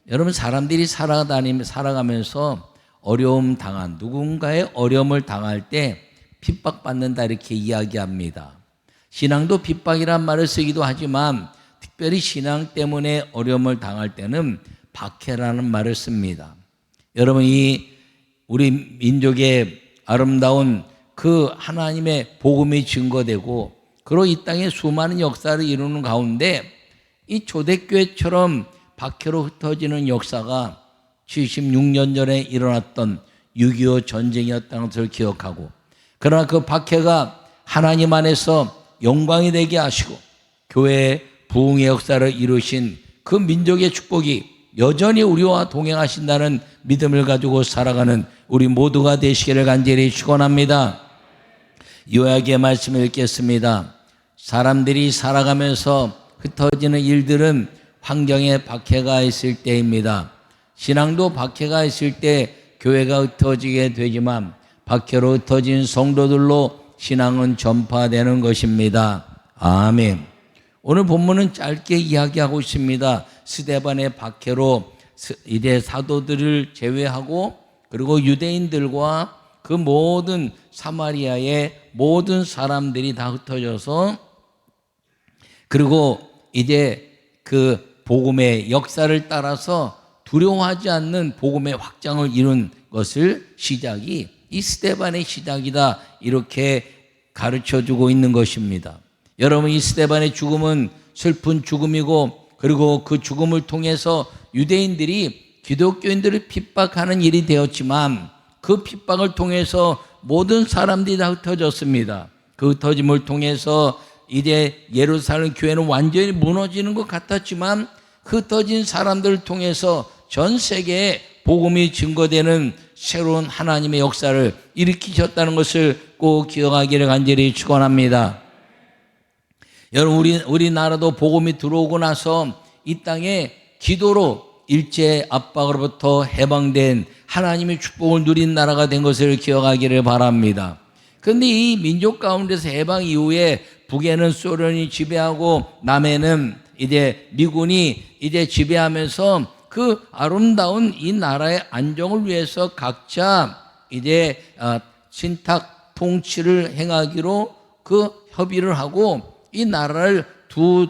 여러분, 사람들이 살아가면서 어려움 당한, 누군가의 어려움을 당할 때 핍박받는다 이렇게 이야기합니다. 신앙도 핍박이란 말을 쓰기도 하지만 특별히 신앙 때문에 어려움을 당할 때는 박해라는 말을 씁니다. 여러분, 우리 민족의 아름다운 그 하나님의 복음이 증거되고 그리고 이 땅에 수많은 역사를 이루는 가운데 이 초대교회처럼 박해로 흩어지는 역사가 76년 전에 일어났던 6.25 전쟁이었다는 것을 기억하고, 그러나 그 박해가 하나님 안에서 영광이 되게 하시고 교회의 부흥의 역사를 이루신 그 민족의 축복이 여전히 우리와 동행하신다는 믿음을 가지고 살아가는 우리 모두가 되시기를 간절히 축원합니다. 요약의 말씀을 읽겠습니다. 사람들이 살아가면서 흩어지는 일들은 환경에 박해가 있을 때입니다. 신앙도 박해가 있을 때 교회가 흩어지게 되지만 박해로 흩어진 성도들로 신앙은 전파되는 것입니다. 아멘. 오늘 본문은 짧게 이야기하고 있습니다. 스데반의 박해로 이제 사도들을 제외하고 그리고 유대인들과 그 모든 사마리아의 모든 사람들이 다 흩어져서, 그리고 이제 그 복음의 역사를 따라서 두려워하지 않는 복음의 확장을 이룬 것을 시작이 이 스데반의 시작이다 이렇게 가르쳐주고 있는 것입니다. 여러분, 이 스데반의 죽음은 슬픈 죽음이고 그리고 그 죽음을 통해서 유대인들이 기독교인들을 핍박하는 일이 되었지만 그 핍박을 통해서 모든 사람들이 다 흩어졌습니다. 그 흩어짐을 통해서 이제 예루살렘 교회는 완전히 무너지는 것 같았지만 흩어진 사람들을 통해서 전 세계에 복음이 증거되는 새로운 하나님의 역사를 일으키셨다는 것을 꼭 기억하기를 간절히 축원합니다. 여러분, 우리나라도 복음이 들어오고 나서 이 땅에 기도로 일제 압박으로부터 해방된 하나님의 축복을 누린 나라가 된 것을 기억하기를 바랍니다. 그런데 이 민족 가운데서 해방 이후에 북에는 소련이 지배하고 남에는 이제 미군이 이제 지배하면서 그 아름다운 이 나라의 안정을 위해서 각자 이제 신탁 통치를 행하기로 그 협의를 하고 이 나라를 두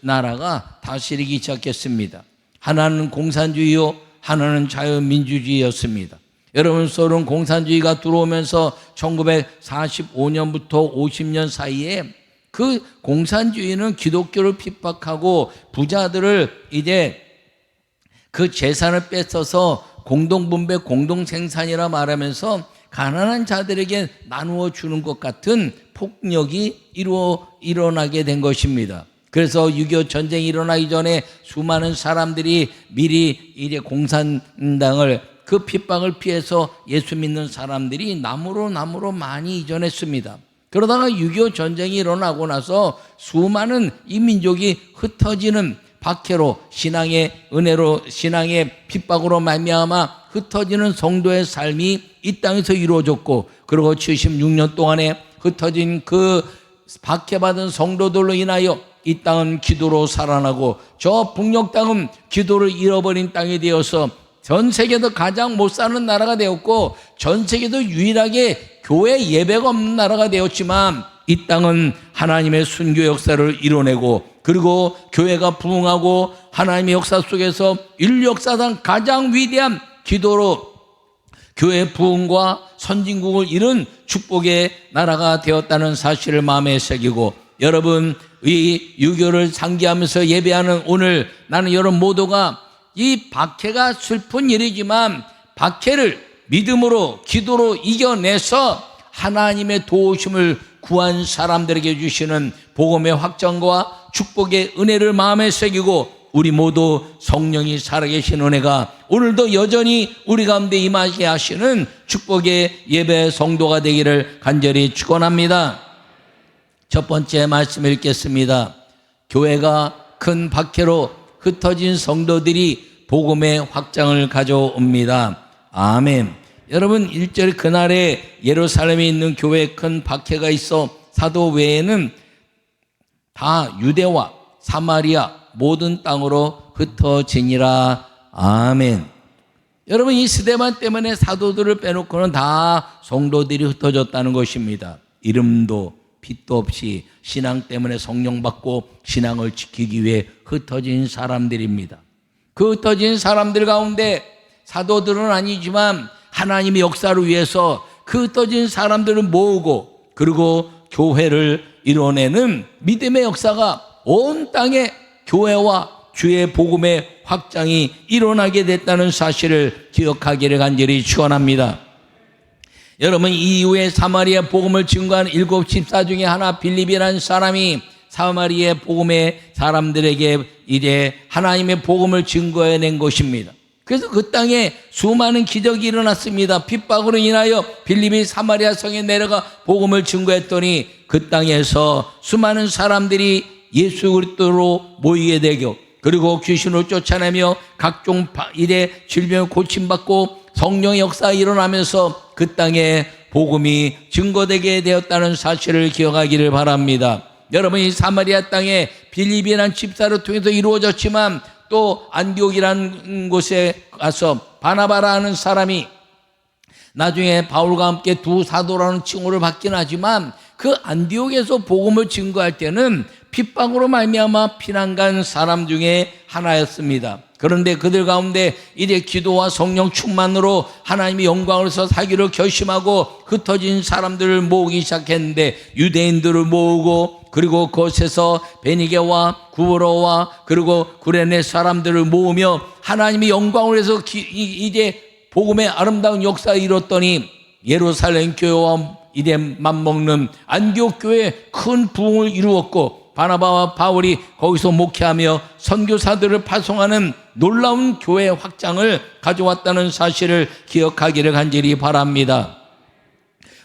나라가 다스리기 시작했습니다. 하나는 공산주의요, 하나는 자유민주주의였습니다. 여러분, 소련 공산주의가 들어오면서 1945년부터 50년 사이에 그 공산주의는 기독교를 핍박하고 부자들을 이제 그 재산을 뺏어서 공동분배, 공동생산이라 말하면서 가난한 자들에게 나누어 주는 것 같은 폭력이 일어나게 된 것입니다. 그래서 6.25 전쟁이 일어나기 전에 수많은 사람들이 미리 이제 공산당을 그 핍박을 피해서 예수 믿는 사람들이 남으로 많이 이전했습니다. 그러다가 6.25 전쟁이 일어나고 나서 수많은 이 민족이 흩어지는 박해로 신앙의 은혜로 신앙의 핍박으로 말미암아 흩어지는 성도의 삶이 이 땅에서 이루어졌고, 그리고 76년 동안에 흩어진 그 박해받은 성도들로 인하여 이 땅은 기도로 살아나고 저 북녘 땅은 기도를 잃어버린 땅이 되어서 전 세계도 가장 못 사는 나라가 되었고 전 세계도 유일하게 교회 예배가 없는 나라가 되었지만 이 땅은 하나님의 순교 역사를 이뤄내고 그리고 교회가 부흥하고 하나님의 역사 속에서 인류 역사상 가장 위대한 기도로 교회 부흥과 선진국을 이룬 축복의 나라가 되었다는 사실을 마음에 새기고, 여러분, 이 유교를 상기하면서 예배하는 오늘 나는 여러분 모두가 이 박해가 슬픈 일이지만 박해를 믿음으로 기도로 이겨내서 하나님의 도우심을 구한 사람들에게 주시는 복음의 확장과 축복의 은혜를 마음에 새기고 우리 모두 성령이 살아계신 은혜가 오늘도 여전히 우리 가운데 임하게 하시는 축복의 예배 성도가 되기를 간절히 축원합니다. 첫 번째 말씀 읽겠습니다. 교회가 큰 박해로 흩어진 성도들이 복음의 확장을 가져옵니다. 아멘. 여러분, 1절 그날에 예루살렘에 있는 교회에 큰 박해가 있어 사도 외에는 다 유대와 사마리아 모든 땅으로 흩어지니라. 아멘. 여러분, 이 스데반 때문에 사도들을 빼놓고는 다 성도들이 흩어졌다는 것입니다. 이름도 빛도 없이 신앙 때문에 성령 받고 신앙을 지키기 위해 흩어진 사람들입니다. 그 흩어진 사람들 가운데 사도들은 아니지만 하나님의 역사를 위해서 그 흩어진 사람들을 모으고 그리고 교회를 이뤄내는 믿음의 역사가 온 땅에 교회와 주의 복음의 확장이 일어나게 됐다는 사실을 기억하기를 간절히 축원합니다. 여러분, 이후에 사마리아 복음을 증거한 7 집사 중에 하나 빌립이라는 사람이 사마리아 복음의 사람들에게 이제 하나님의 복음을 증거해낸 것입니다. 그래서 그 땅에 수많은 기적이 일어났습니다. 핍박으로 인하여 빌립이 사마리아 성에 내려가 복음을 증거했더니 그 땅에서 수많은 사람들이 예수 그리스도로 모이게 되고 그리고 귀신을 쫓아내며 각종 일에 질병을 고침받고 성령의 역사가 일어나면서 그 땅에 복음이 증거되게 되었다는 사실을 기억하기를 바랍니다. 여러분, 이 사마리아 땅에 빌립이라는 집사를 통해서 이루어졌지만 또 안디옥이라는 곳에 가서 바나바라는 사람이 나중에 바울과 함께 두 사도라는 칭호를 받긴 하지만 그 안디옥에서 복음을 증거할 때는 핍박으로 말미암아 피난간 사람 중에 하나였습니다. 그런데 그들 가운데 이제 기도와 성령 충만으로 하나님의 영광으로서 살기를 결심하고 흩어진 사람들을 모으기 시작했는데 유대인들을 모으고 그리고 그곳에서 베니게와 구브로와 그리고 구레네 사람들을 모으며 하나님의 영광을 위해서 이제 복음의 아름다운 역사를 이뤘더니 예루살렘 교회와 이제 맞먹는 안디옥 교회에 큰 부흥을 이루었고 바나바와 바울이 거기서 목회하며 선교사들을 파송하는 놀라운 교회 확장을 가져왔다는 사실을 기억하기를 간절히 바랍니다.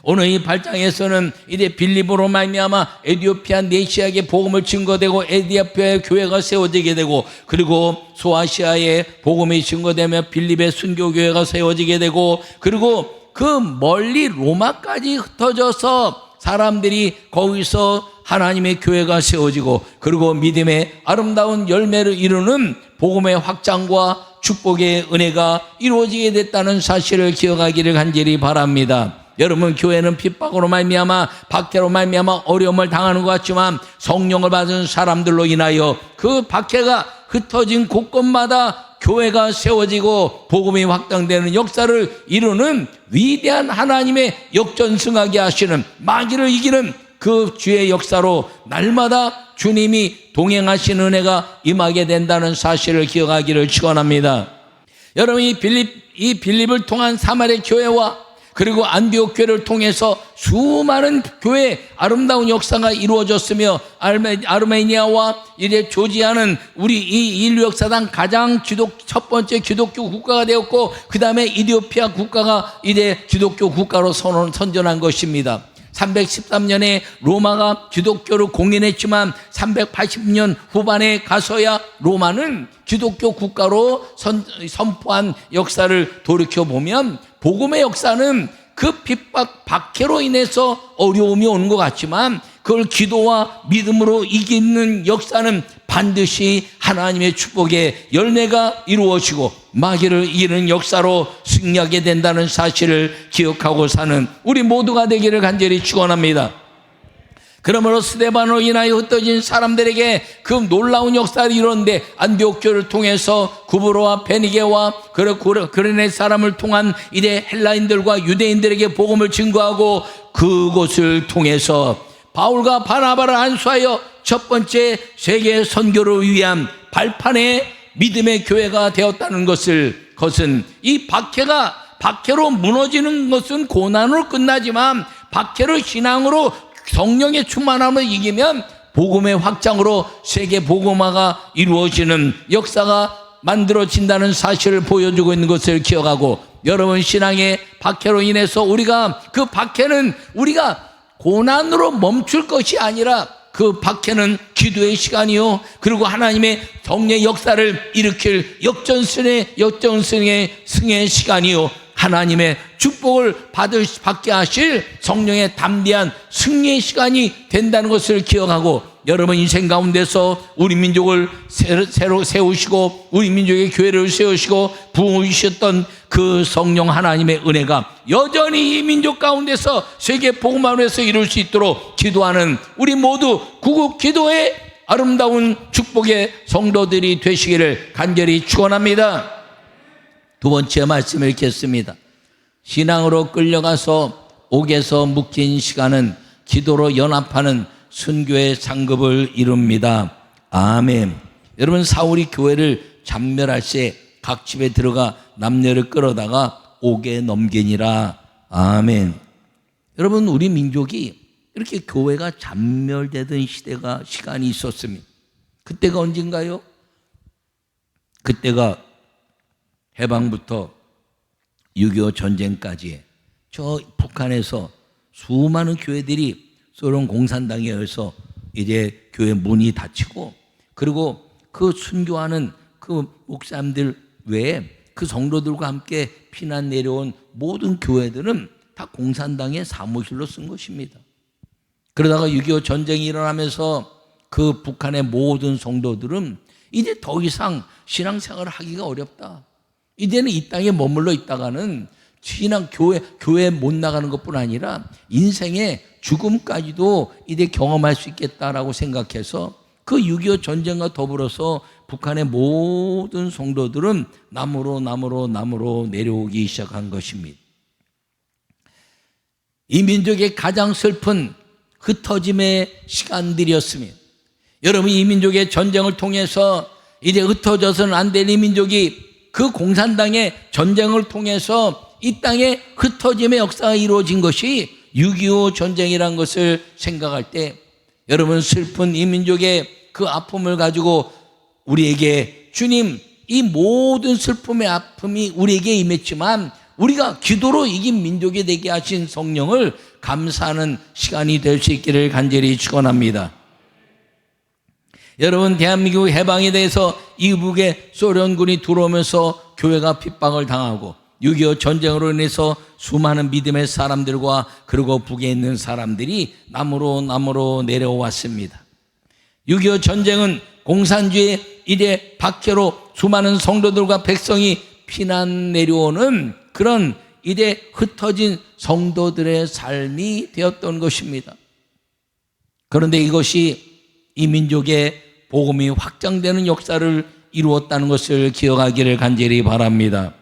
오늘 이 8장에서는 이제 빌립으로 말미암아 에티오피아 네시아에 복음을 증거되고 에티오피아의 교회가 세워지게 되고 그리고 소아시아에 복음이 증거되며 빌립의 순교교회가 세워지게 되고 그리고 그 멀리 로마까지 흩어져서 사람들이 거기서 하나님의 교회가 세워지고 그리고 믿음의 아름다운 열매를 이루는 복음의 확장과 축복의 은혜가 이루어지게 됐다는 사실을 기억하기를 간절히 바랍니다. 여러분, 교회는 핍박으로 말미암아 박해로 말미암아 어려움을 당하는 것 같지만 성령을 받은 사람들로 인하여 그 박해가 흩어진 곳곳마다 교회가 세워지고 복음이 확장되는 역사를 이루는 위대한 하나님의 역전승하게 하시는 마귀를 이기는 그 주의 역사로 날마다 주님이 동행하시는 은혜가 임하게 된다는 사실을 기억하기를 축원합니다. 여러분, 이 빌립을 통한 사마리아 교회와 그리고 안디옥 교회를 통해서 수많은 교회의 아름다운 역사가 이루어졌으며 아르메니아와 이제 조지아는 우리 이 인류 역사상 가장 첫 번째 기독교 국가가 되었고 그 다음에 이디오피아 국가가 이제 기독교 국가로 선전한 것입니다. 313년에 로마가 기독교를 공인했지만 380년 후반에 가서야 로마는 기독교 국가로 선포한 역사를 돌이켜보면 복음의 역사는 그 핍박 박해로 인해서 어려움이 오는 것 같지만 그걸 기도와 믿음으로 이기는 역사는 반드시 하나님의 축복의 열매가 이루어지고 마귀를 이기는 역사로 승리하게 된다는 사실을 기억하고 사는 우리 모두가 되기를 간절히 축원합니다. 그러므로 스데반으로 인하여 흩어진 사람들에게 그 놀라운 역사를 이뤘는데 안디옥 교회를 통해서 구브로와 베니게와 그레네 사람을 통한 이제 헬라인들과 유대인들에게 복음을 증거하고 그곳을 통해서 바울과 바나바를 안수하여 첫 번째 세계 선교를 위한 발판의 믿음의 교회가 되었다는 그것은 이 박해로 무너지는 것은 고난으로 끝나지만 박해를 신앙으로 성령의 충만함을 이기면 복음의 확장으로 세계 복음화가 이루어지는 역사가 만들어진다는 사실을 보여주고 있는 것을 기억하고 여러분, 신앙의 박해로 인해서 그 박해는 우리가 고난으로 멈출 것이 아니라 그 박해는 기도의 시간이요 그리고 하나님의 성령의 역사를 일으킬 역전승의 승의 시간이요 하나님의 축복을 받게 하실 성령의 담대한 승리의 시간이 된다는 것을 기억하고 여러분 인생 가운데서 우리 민족을 새로 세우시고 우리 민족의 교회를 세우시고 부으셨던 그 성령 하나님의 은혜가 여전히 이 민족 가운데서 세계 복음화에서 이룰 수 있도록 기도하는 우리 모두 구국 기도의 아름다운 축복의 성도들이 되시기를 간절히 축원합니다. 두 번째 말씀을 읽겠습니다. 신앙으로 끌려가서 옥에서 묶인 시간은 기도로 연합하는 순교의 상급을 이룹니다. 아멘. 여러분, 사울이 교회를 잔멸할 때 각 집에 들어가 남녀를 끌어다가 옥에 넘기니라. 아멘. 여러분, 우리 민족이 이렇게 교회가 잔멸되던 시간이 있었습니다. 그때가 언젠가요? 그때가 해방부터 6.25 전쟁까지 저 북한에서 수많은 교회들이 소련 공산당에 의해서 이제 교회 문이 닫히고, 그리고 그 순교하는 그 목사님들 외에 그 성도들과 함께 피난 내려온 모든 교회들은 다 공산당의 사무실로 쓴 것입니다. 그러다가 6.25 전쟁이 일어나면서 그 북한의 모든 성도들은 이제 더 이상 신앙생활을 하기가 어렵다. 이제는 이 땅에 머물러 있다가는 신앙 교회 못 나가는 것뿐 아니라 인생의 죽음까지도 이제 경험할 수 있겠다라고 생각해서 그 6.25 전쟁과 더불어서 북한의 모든 성도들은 남으로 내려오기 시작한 것입니다. 이 민족의 가장 슬픈 흩어짐의 시간들이었습니다. 여러분, 이 민족의 전쟁을 통해서 이제 흩어져서는 안 되는 이 민족이 그 공산당의 전쟁을 통해서 이 땅에 흩어짐의 역사가 이루어진 것이 6.25 전쟁이라는 것을 생각할 때, 여러분, 슬픈 이 민족의 그 아픔을 가지고 우리에게 주님, 이 모든 슬픔의 아픔이 우리에게 임했지만 우리가 기도로 이긴 민족이 되게 하신 성령을 감사하는 시간이 될 수 있기를 간절히 축원합니다. 여러분, 대한민국 해방에 대해서 이북에 소련군이 들어오면서 교회가 핍박을 당하고 6.25 전쟁으로 인해서 수많은 믿음의 사람들과 그리고 북에 있는 사람들이 남으로 내려왔습니다. 6.25 전쟁은 공산주의 이제 박해로 수많은 성도들과 백성이 피난 내려오는 그런 이제 흩어진 성도들의 삶이 되었던 것입니다. 그런데 이것이 이 민족의 복음이 확장되는 역사를 이루었다는 것을 기억하기를 간절히 바랍니다.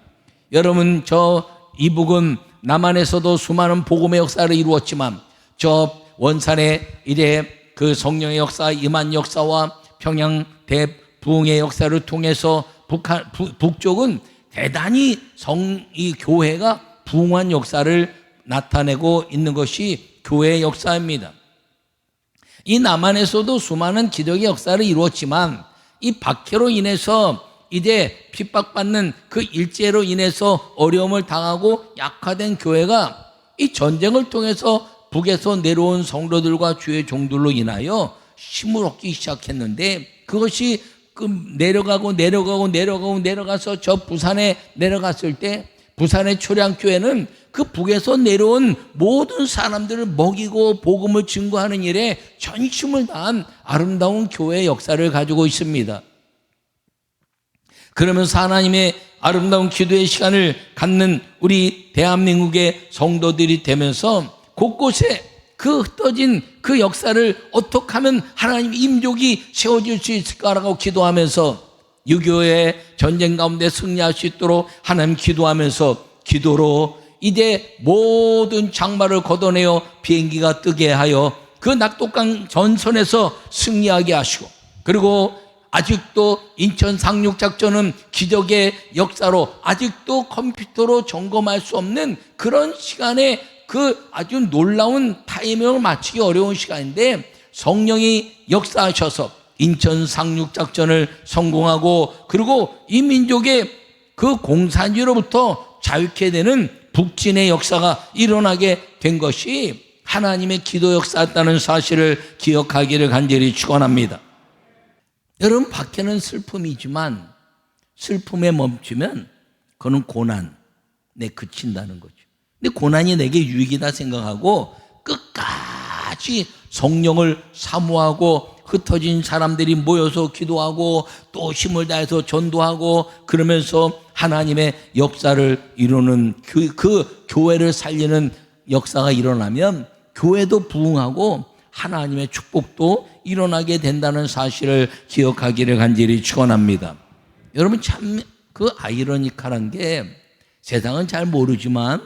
여러분, 저 이북은 남한에서도 수많은 복음의 역사를 이루었지만 저 원산의 이제 그 성령의 역사, 임한 역사와 평양 대부흥의 역사를 통해서 북쪽은 대단히 이 교회가 부흥한 역사를 나타내고 있는 것이 교회의 역사입니다. 이 남한에서도 수많은 기적의 역사를 이루었지만 이 박해로 인해서 이제 핍박받는 그 일제로 인해서 어려움을 당하고 약화된 교회가 이 전쟁을 통해서 북에서 내려온 성도들과 주의 종들로 인하여 힘을 얻기 시작했는데, 그것이 내려가서 저 부산에 내려갔을 때 부산의 초량교회는 그 북에서 내려온 모든 사람들을 먹이고 복음을 증거하는 일에 전심을 다한 아름다운 교회의 역사를 가지고 있습니다. 그러면서 하나님의 아름다운 기도의 시간을 갖는 우리 대한민국의 성도들이 되면서 곳곳에 그 흩어진 그 역사를 어떻게 하면 하나님 임족이 세워질 수 있을까라고 기도하면서 6.25의 전쟁 가운데 승리할 수 있도록 하나님 기도하면서 기도로 이제 모든 장마를 걷어내어 비행기가 뜨게 하여 그 낙독강 전선에서 승리하게 하시고, 그리고 아직도 인천 상륙작전은 기적의 역사로 아직도 컴퓨터로 점검할 수 없는 그런 시간에 그 아주 놀라운 타이밍을 맞추기 어려운 시간인데 성령이 역사하셔서 인천 상륙작전을 성공하고, 그리고 이 민족의 그 공산주의로부터 자유케 되는 북진의 역사가 일어나게 된 것이 하나님의 기도 역사였다는 사실을 기억하기를 간절히 축원합니다. 여러분, 박해는 슬픔이지만 슬픔에 멈추면 그거는 고난에 그친다는 거죠. 근데 고난이 내게 유익이다 생각하고 끝까지 성령을 사모하고 흩어진 사람들이 모여서 기도하고 또 힘을 다해서 전도하고 그러면서 하나님의 역사를 이루는 그 교회를 살리는 역사가 일어나면 교회도 부흥하고 하나님의 축복도 일어나게 된다는 사실을 기억하기를 간절히 축원합니다. 여러분 참 그 아이러니컬한 게 세상은 잘 모르지만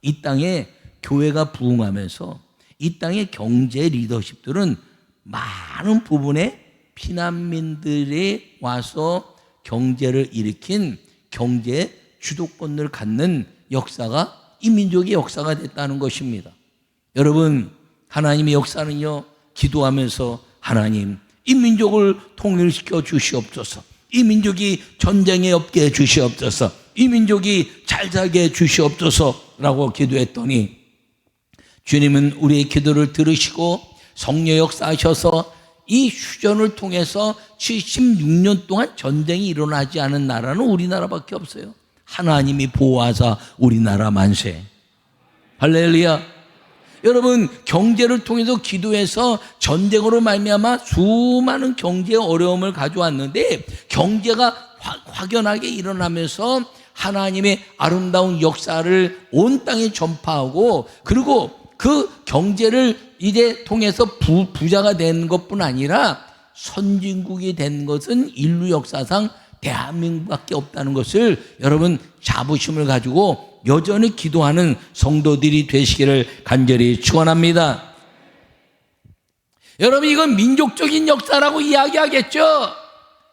이 땅에 교회가 부흥하면서 이 땅의 경제 리더십들은 많은 부분에 피난민들이 와서 경제를 일으킨 경제 주도권을 갖는 역사가 이 민족의 역사가 됐다는 것입니다. 여러분 하나님의 역사는요, 기도하면서 하나님 이 민족을 통일시켜 주시옵소서, 이 민족이 전쟁에 없게 해 주시옵소서, 이 민족이 잘 살게 해 주시옵소서라고 기도했더니 주님은 우리의 기도를 들으시고 성령 역사하셔서 이 휴전을 통해서 76년 동안 전쟁이 일어나지 않은 나라는 우리나라밖에 없어요. 하나님이 보호하사 우리나라 만세. 할렐루야. 여러분 경제를 통해서 기도해서 전쟁으로 말미암아 수많은 경제의 어려움을 가져왔는데 경제가 확연하게 일어나면서 하나님의 아름다운 역사를 온 땅에 전파하고 그리고 그 경제를 이제 통해서 부자가 된 것뿐 아니라 선진국이 된 것은 인류 역사상 대한민국밖에 없다는 것을 여러분 자부심을 가지고 여전히 기도하는 성도들이 되시기를 간절히 축원합니다. 여러분 이건 민족적인 역사라고 이야기하겠죠.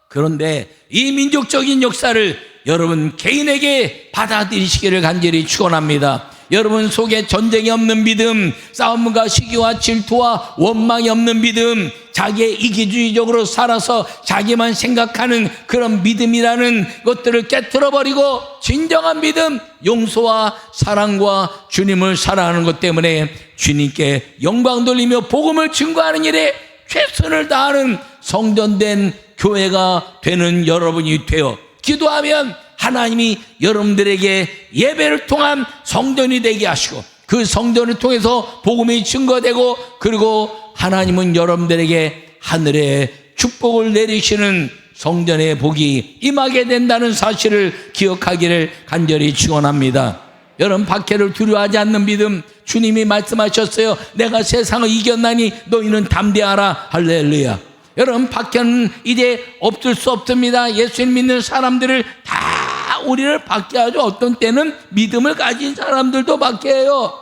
그런데 이 민족적인 역사를 여러분 개인에게 받아들이시기를 간절히 축원합니다. 여러분 속에 전쟁이 없는 믿음, 싸움과 시기와 질투와 원망이 없는 믿음, 자기의 이기주의적으로 살아서 자기만 생각하는 그런 믿음이라는 것들을 깨트려버리고 진정한 믿음, 용서와 사랑과 주님을 사랑하는 것 때문에 주님께 영광 돌리며 복음을 증거하는 일에 최선을 다하는 성전된 교회가 되는 여러분이 되어 기도하면 하나님이 여러분들에게 예배를 통한 성전이 되게 하시고 그 성전을 통해서 복음이 증거되고 그리고 하나님은 여러분들에게 하늘의 축복을 내리시는 성전의 복이 임하게 된다는 사실을 기억하기를 간절히 축원합니다. 여러분 박해를 두려워하지 않는 믿음, 주님이 말씀하셨어요. 내가 세상을 이겼나니 너희는 담대하라. 할렐루야. 여러분 박해는 이제 없을 수 없습니다. 예수님 믿는 사람들을 다 우리를 박해하죠. 어떤 때는 믿음을 가진 사람들도 박해해요.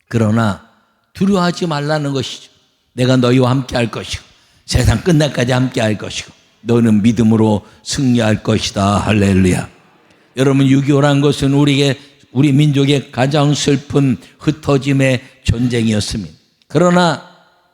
그러나 두려워하지 말라는 것이죠. 내가 너희와 함께 할 것이고 세상 끝날까지 함께 할 것이고 너는 믿음으로 승리할 것이다. 할렐루야. 여러분 6.25란 것은 우리 민족의 가장 슬픈 흩어짐의 전쟁이었습니다. 그러나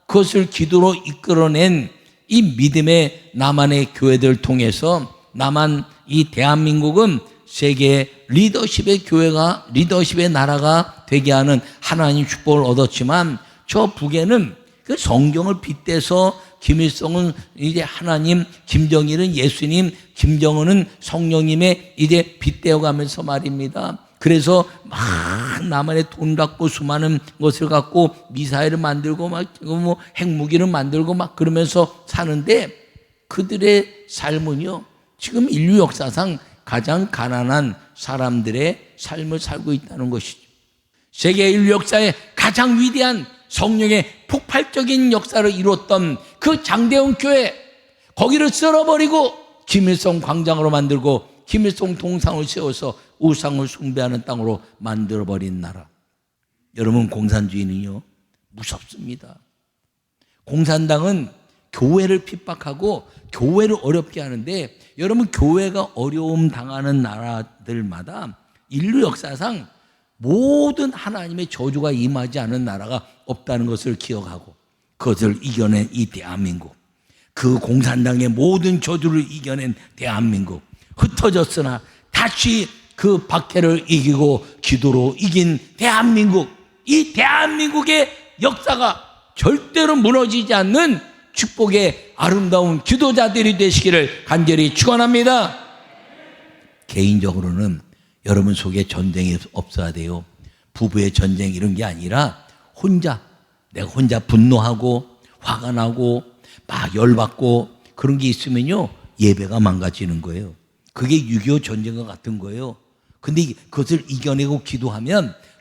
그것을 기도로 이끌어낸 이 믿음의 남한의 교회들을 통해서 남한 이 대한민국은 세계 리더십의 교회가 리더십의 나라가 되게 하는 하나님 축복을 얻었지만 저 북에는 그 성경을 빗대서 김일성은 이제 하나님, 김정일은 예수님, 김정은은 성령님의 이제 빗대어 가면서 말입니다. 그래서 막 남한에 돈 갖고 수많은 것을 갖고 미사일을 만들고 막 뭐 핵무기를 만들고 막 그러면서 사는데 그들의 삶은요 지금 인류 역사상 가장 가난한 사람들의 삶을 살고 있다는 것이죠. 세계 인류 역사의 가장 위대한 성령의 폭발적인 역사를 이뤘던 그 장대원 교회 거기를 쓸어버리고 김일성 광장으로 만들고 김일성 동상을 세워서 우상을 숭배하는 땅으로 만들어버린 나라. 여러분 공산주의는요 무섭습니다. 공산당은 교회를 핍박하고 교회를 어렵게 하는데 여러분 교회가 어려움 당하는 나라들마다 인류 역사상 모든 하나님의 저주가 임하지 않은 나라가 없다는 것을 기억하고 그것을 이겨낸 이 대한민국, 그 공산당의 모든 저주를 이겨낸 대한민국, 흩어졌으나 다시 그 박해를 이기고 기도로 이긴 대한민국, 이 대한민국의 역사가 절대로 무너지지 않는 축복의 아름다운 기도자들이 되시기를 간절히 축원합니다. 개인적으로는 여러분 속에 전쟁이 없어야 돼요. 부부의 전쟁 이런 게 아니라 내가 혼자 분노하고 화가 나고 막 열받고 그런 게 있으면요, 예배가 망가지는 거예요. 그게 6.25 전쟁과 같은 거예요. 근데 그것을 이겨내고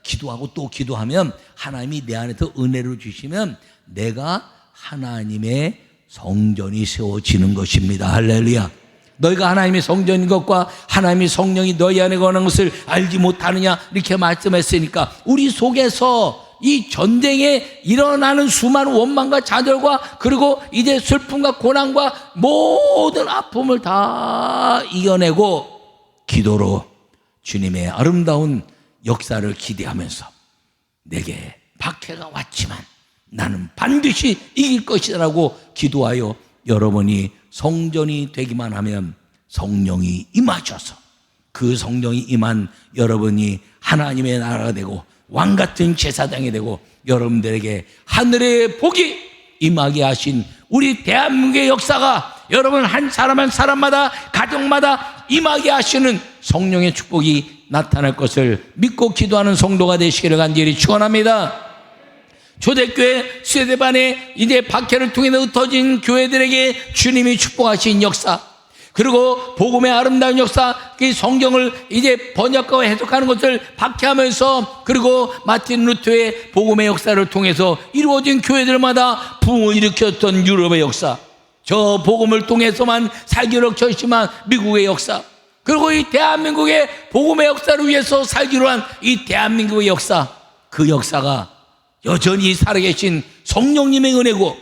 기도하고 또 기도하면 하나님이 내 안에서 은혜를 주시면 내가 하나님의 성전이 세워지는 것입니다. 할렐루야. 너희가 하나님의 성전인 것과 하나님의 성령이 너희 안에 거하는 것을 알지 못하느냐, 이렇게 말씀했으니까 우리 속에서 이 전쟁에 일어나는 수많은 원망과 좌절과 그리고 이제 슬픔과 고난과 모든 아픔을 다 이겨내고 기도로 주님의 아름다운 역사를 기대하면서 내게 박해가 왔지만 나는 반드시 이길 것이라고 기도하여 여러분이 성전이 되기만 하면 성령이 임하셔서 그 성령이 임한 여러분이 하나님의 나라가 되고 왕같은 제사장이 되고 여러분들에게 하늘의 복이 임하게 하신 우리 대한민국의 역사가 여러분 한 사람 한 사람마다 가정마다 임하게 하시는 성령의 축복이 나타날 것을 믿고 기도하는 성도가 되시기를 간절히 축원합니다. 초대교회 세대반에 이제 박해를 통해 흩어진 교회들에게 주님이 축복하신 역사, 그리고 복음의 아름다운 역사, 그 성경을 이제 번역하고 해석하는 것을 박해하면서, 그리고 마틴 루터의 복음의 역사를 통해서 이루어진 교회들마다 부흥을 일으켰던 유럽의 역사, 저 복음을 통해서만 살기로 결심한 미국의 역사, 그리고 이 대한민국의 복음의 역사를 위해서 살기로 한 이 대한민국의 역사, 그 역사가 여전히 살아계신 성령님의 은혜고,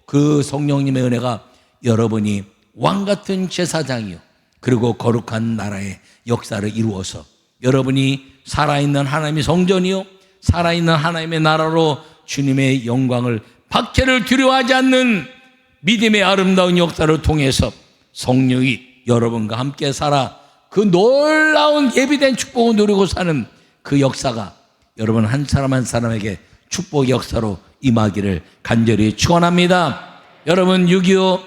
그 성령님의 은혜가 여러분이 왕같은 제사장이요 그리고 거룩한 나라의 역사를 이루어서 여러분이 살아있는 하나님의 성전이요 살아있는 하나님의 나라로 주님의 영광을, 박해를 두려워하지 않는 믿음의 아름다운 역사를 통해서 성령이 여러분과 함께 살아 그 놀라운 예비된 축복을 누리고 사는 그 역사가 여러분 한 사람 한 사람에게 축복의 역사로 임하기를 간절히 축원합니다. 여러분 6.25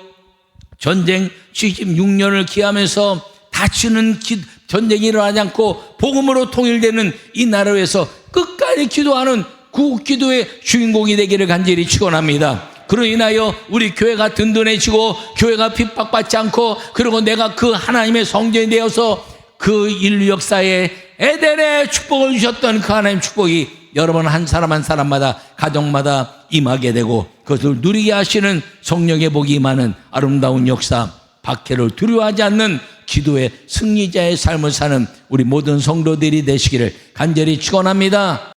전쟁 76년을 기하면서 다시는 전쟁이 일어나지 않고 복음으로 통일되는 이 나라를 위해서 끝까지 기도하는 구국기도의 주인공이 되기를 간절히 축원합니다. 그로 인하여 우리 교회가 든든해지고 교회가 핍박받지 않고, 그리고 내가 그 하나님의 성전이 되어서 그 인류 역사에 에덴의 축복을 주셨던 그 하나님 축복이 여러분 한 사람 한 사람마다 가정마다 임하게 되고 그것을 누리게 하시는 성령의 복이 임하는 아름다운 역사, 박해를 두려워하지 않는 기도의 승리자의 삶을 사는 우리 모든 성도들이 되시기를 간절히 축원합니다.